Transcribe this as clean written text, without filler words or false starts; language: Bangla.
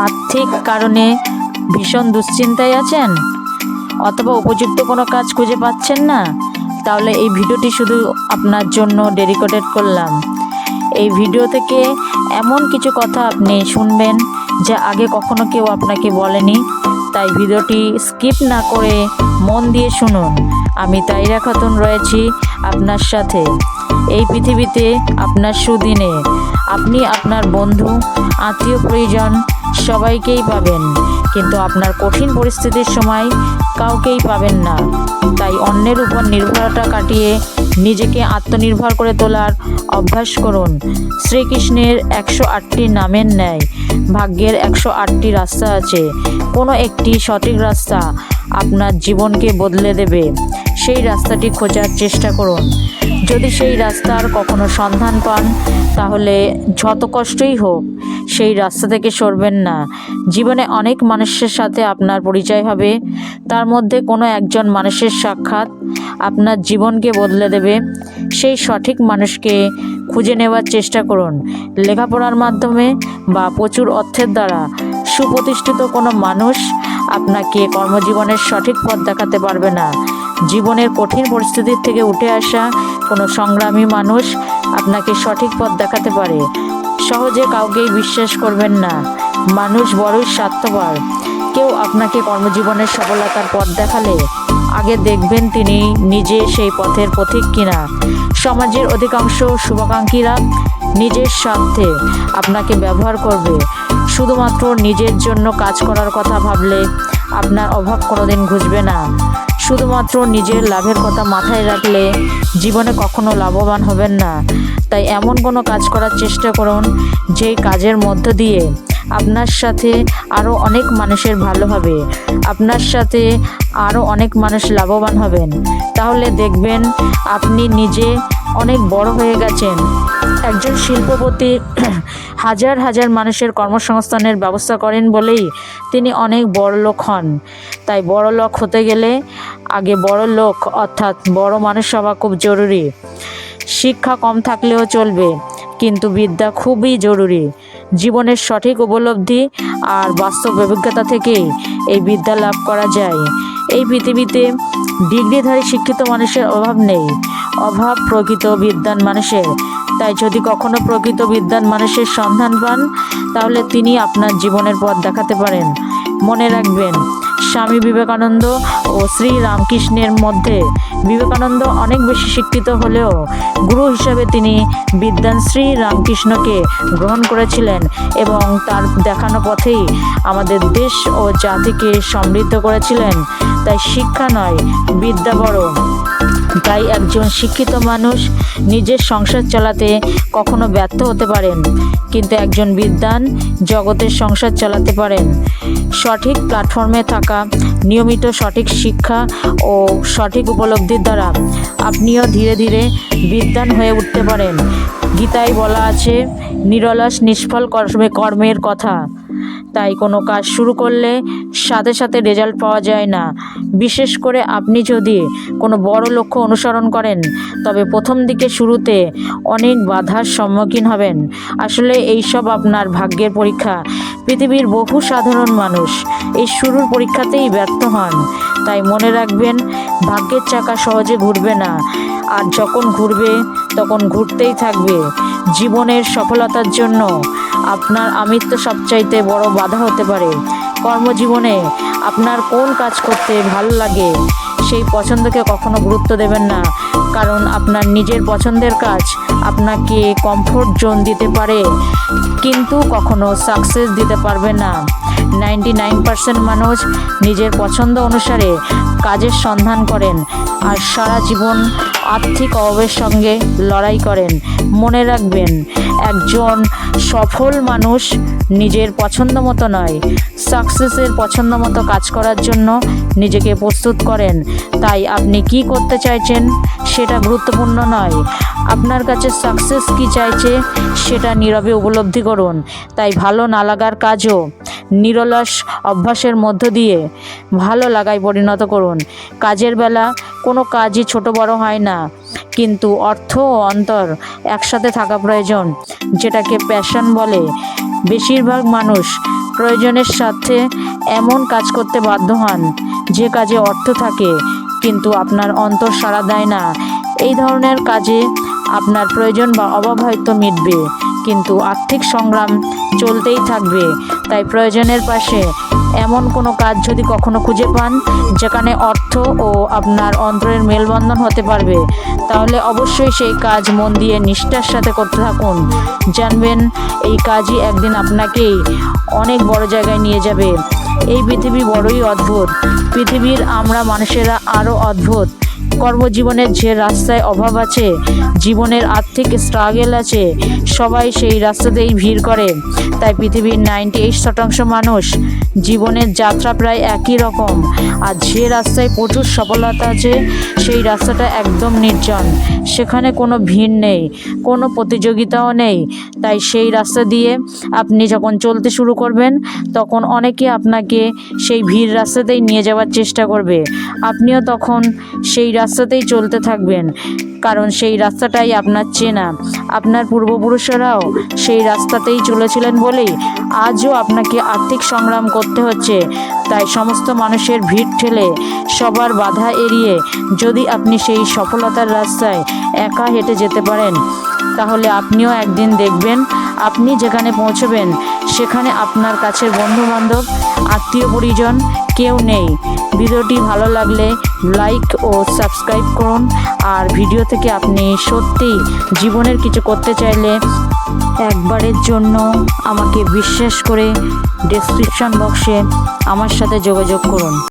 আর্থিক কারণে ভীষণ দুশ্চিন্তায় আছেন অথবা উপযুক্ত কোনো কাজ খুঁজে পাচ্ছেন না, তাহলে এই ভিডিওটি শুধু আপনার জন্য ডেডিকেটেড করলাম। এই ভিডিও থেকে এমন কিছু কথা আপনি শুনবেন যা আগে কখনো কেউ আপনাকে বলেনি, তাই ভিডিওটি স্কিপ না করে মন দিয়ে শুনুন। আমি তাইরা খাতুন রয়েছি আপনার সাথে এই পৃথিবীতে আপনার সুদিনে। আপনি আপনার বন্ধু, আত্মীয়, পরিজন সবাইকেই পাবেন, কিন্তু আপনার কঠিন পরিস্থিতির সময় কাউকেই পাবেন না। তাই অন্যের উপর নির্ভরতা কাটিয়ে নিজেকে আত্মনির্ভর করে তোলার অভ্যাস করুন। শ্রীকৃষ্ণের 108টি নামের ন্যায় ভাগ্যের 108টি রাস্তা আছে। কোনো একটি সঠিক রাস্তা আপনার জীবনকে বদলে দেবে। সেই রাস্তাটি খোঁজার চেষ্টা করুন। যদি সেই রাস্তার কখনো সন্ধান পান, তাহলে যত কষ্টই হোক সেই রাস্তা থেকে সরবেন না। জীবনে অনেক মানুষের সাথে আপনার পরিচয় হবে, তার মধ্যে কোনো একজন মানুষের সাক্ষাৎ আপনার জীবনকে বদলে দেবে। সেই সঠিক মানুষকে খুঁজে নেওয়ার চেষ্টা করুন। লেখাপড়ার মাধ্যমে বা প্রচুর অর্থের দ্বারা সুপ্রতিষ্ঠিত কোনো মানুষ আপনাকে কর্মজীবনের সঠিক পথ দেখাতে পারবে না। জীবনের কঠিন পরিস্থিতির থেকে উঠে আসা কোনো সংগ্রামী মানুষ আপনাকে সঠিক পথ দেখাতে পারে। সহজে কাউকেই বিশ্বাস করবেন না, মানুষ বড়ই স্বার্থপর। কেউ আপনাকে কর্মজীবনের সফলতার পথ দেখালে আগে দেখবেন তিনি নিজে সেই পথের পথিক কিনা। সমাজের অধিকাংশ শুভাকাঙ্ক্ষীরা নিজের স্বার্থে আপনাকে ব্যবহার করবে। শুধুমাত্র নিজের জন্য কাজ করার কথা ভাবলে আপনার অভাব কোনোদিন ঘুচবে না। শুধুমাত্র নিজের লাভের কথা মাথায় রাখলে জীবনে কখনো লাভবান হবেন না। তাই এমন কোনো কাজ করার চেষ্টা করুন যেই কাজের মধ্য দিয়ে আপনার সাথে আরও অনেক মানুষের ভালো হবে, আপনার সাথে আরও অনেক মানুষ লাভবান হবেন। তাহলে দেখবেন আপনি নিজে অনেক বড় হয়ে গেছেন। একজন শিল্পপতি হাজার হাজার মানুষের কর্মসংস্থানের ব্যবস্থা করেন বলেই তিনি অনেক বড়লোক হন। তাই বড়লোক হতে গেলে আগে বড় লোক অর্থাৎ বড় মানুষ হওয়া খুব জরুরি। শিক্ষা কম থাকলেও চলবে, কিন্তু বিদ্যা খুবই জরুরি। জীবনের সঠিক উপলব্ধি আর বাস্তব অভিজ্ঞতা থেকেই এই বিদ্যা লাভ করা যায়। এই পৃথিবীতে ডিগ্রিধারী শিক্ষিত মানুষের অভাব নেই, অভাব প্রকৃত বিদ্বান মানুষের। তাই যদি কখনো প্রকৃত বিদ্বান মানুষের সন্ধান পান, তাহলে তিনি আপনার জীবনের পথ দেখাতে পারেন। মনে রাখবেন, স্বামী বিবেকানন্দ ও শ্রী রামকৃষ্ণের মধ্যে বিবেকানন্দ অনেক বেশি শিক্ষিত হলেও গুরু হিসাবে তিনি বিদ্বান শ্রী রামকৃষ্ণকে গ্রহণ করেছিলেন এবং তার দেখানো পথেই আমাদের দেশ ও জাতিকে সমৃদ্ধ করেছিলেন। তাই শিক্ষা নয়, বিদ্যা বড়। তাই একজন শিক্ষিত মানুষ নিজের সংসার চালাতে কখনো ব্যর্থ হতে পারেন, কিন্তু একজন বিদ্বান জগতের সংসার চালাতে পারেন। সঠিক প্ল্যাটফর্মে থাকা, নিয়মিত সঠিক শিক্ষা ও সঠিক উপলব্ধির দ্বারা আপনিও ধীরে ধীরে বিদ্বান হয়ে উঠতে পারেন। গীতায় বলা আছে, নিরলস নিষ্ফল কর্মের কথা। তাই কোনো কাজ শুরু করলে সাথে সাথে রেজাল্ট পাওয়া যায় না। বিশেষ করে আপনি যদি কোনো বড় লক্ষ্য অনুসরণ করেন, তবে প্রথম দিকে শুরুতে অনেক বাধার সম্মুখীন হবেন। আসলে এইসব আপনার ভাগ্যের পরীক্ষা। পৃথিবীর বহু সাধারণ মানুষ এই শুরুর পরীক্ষাতেই ব্যর্থ হন। তাই মনে রাখবেন, ভাগ্যের চাকা সহজে ঘুরবে না, আর যখন ঘুরবে তখন ঘুরতেই থাকবে। জীবনের সফলতার জন্য আপনার আমিত্ব সবচাইতে বড় বাধা হতে পারে। কর্মজীবনে আপনার কোন কাজ করতে ভালো লাগে সেই পছন্দকে কখনো গুরুত্ব দেবেন না, কারণ আপনার নিজের পছন্দের কাজ আপনাকে কমফোর্ট জোন দিতে পারে, কিন্তু কখনো সাকসেস দিতে পারবে না। 99% মানুষ নিজের পছন্দ অনুসারে কাজের সন্ধান করেন আর সারা জীবন আর্থিক অভাবের সঙ্গে লড়াই করেন। মনে রাখবেন, একজন সফল মানুষ নিজের পছন্দ মতো নয়, সাকসেসের পছন্দ মতো কাজ করার জন্য নিজেকে প্রস্তুত করেন। তাই আপনি কি করতে চাইছেন সেটা গুরুত্বপূর্ণ নয়, আপনার কাছে সাকসেস কি চাইছে সেটা নীরবে উপলব্ধি করুন। তাই ভালো না লাগার কাজও নিরলস অভ্যাসের মধ্য দিয়ে ভালো লাগায় পরিণত করুন। কাজের বেলা কোনো কাজই ছোট বড় হয় না, কিন্তু অর্থ ও অন্তর একসাথে থাকা প্রয়োজন, যেটাকে প্যাশন বলে। বেশিরভাগ মানুষ প্রয়োজনের সাথে এমন কাজ করতে বাধ্য হন যে কাজে অর্থ থাকে কিন্তু আপনার অন্তর সাড়া দেয় না। এই ধরনের কাজে আপনার প্রয়োজন বা অভাব হয়তো মিটবে কিন্তু আর্থিক সংগ্রাম চলতেই থাকবে। তাই প্রয়োজনের পাশে এমন কোনো কাজ যদি কখনো খুঁজে পান যেখানে অর্থ ও আপনার অন্তরের মেলবন্ধন হতে পারবে, তাহলে অবশ্যই সেই কাজ মন দিয়ে নিষ্ঠার সাথে করতে থাকুন। জানবেন এই কাজই একদিন আপনাকেই অনেক বড় জায়গায় নিয়ে যাবে। এই পৃথিবী বড়ই অদ্ভুত। পৃথিবীর আমরা মানুষেরা আরও অদ্ভুত। কর্মজীবনের যে রাস্তায় অভাব আছে, জীবনের আর্থিক স্ট্রাগল আছে, সবাই সেই রাস্তাতেই ভিড় করে। তাই পৃথিবীর 98% মানুষ জীবনের যাত্রা প্রায় একই রকম। আর যে রাস্তায় প্রচুর সফলতা আছে সেই রাস্তাটা একদম নির্জন, সেখানে কোনো ভিড় নেই, কোনো প্রতিযোগিতাও নেই। তাই সেই রাস্তা দিয়ে আপনি যখন চলতে শুরু করবেন তখন অনেকে আপনাকে সেই ভিড় রাস্তাতেই নিয়ে যাওয়ার চেষ্টা করবে। আপনিও তখন সেই রাস্তাতেই চলতে থাকবেন, কারণ সেই রাস্তাটাই আপনার চেনা। আপনার পূর্বপুরুষেরাও সেই রাস্তাতেই চলেছিলেন বলেই আজও আপনাকে আর্থিক সংগ্রাম করতে হচ্ছে। তাই সমস্ত মানুষের ভিড় ঠেলে সবার বাধা এড়িয়ে যদি আপনি সেই সফলতার রাস্তায় একা হেঁটে যেতে পারেন, তাহলে আপনিও একদিন দেখবেন আপনি যেখানে পৌঁছবেন সেখানে আপনার কাছের বন্ধুবান্ধব, আত্মীয় পরিজন কেউ নেই। ভিডিওটি ভালো লাগলে লাইক ও সাবস্ক্রাইব করুন। আর ভিডিও থেকে আপনি সত্যি জীবনের কিছু করতে চাইলে একবারের জন্য আমাকে বিশ্বাস করে ডেসক্রিপশন বক্সে আমার সাথে যোগাযোগ করুন।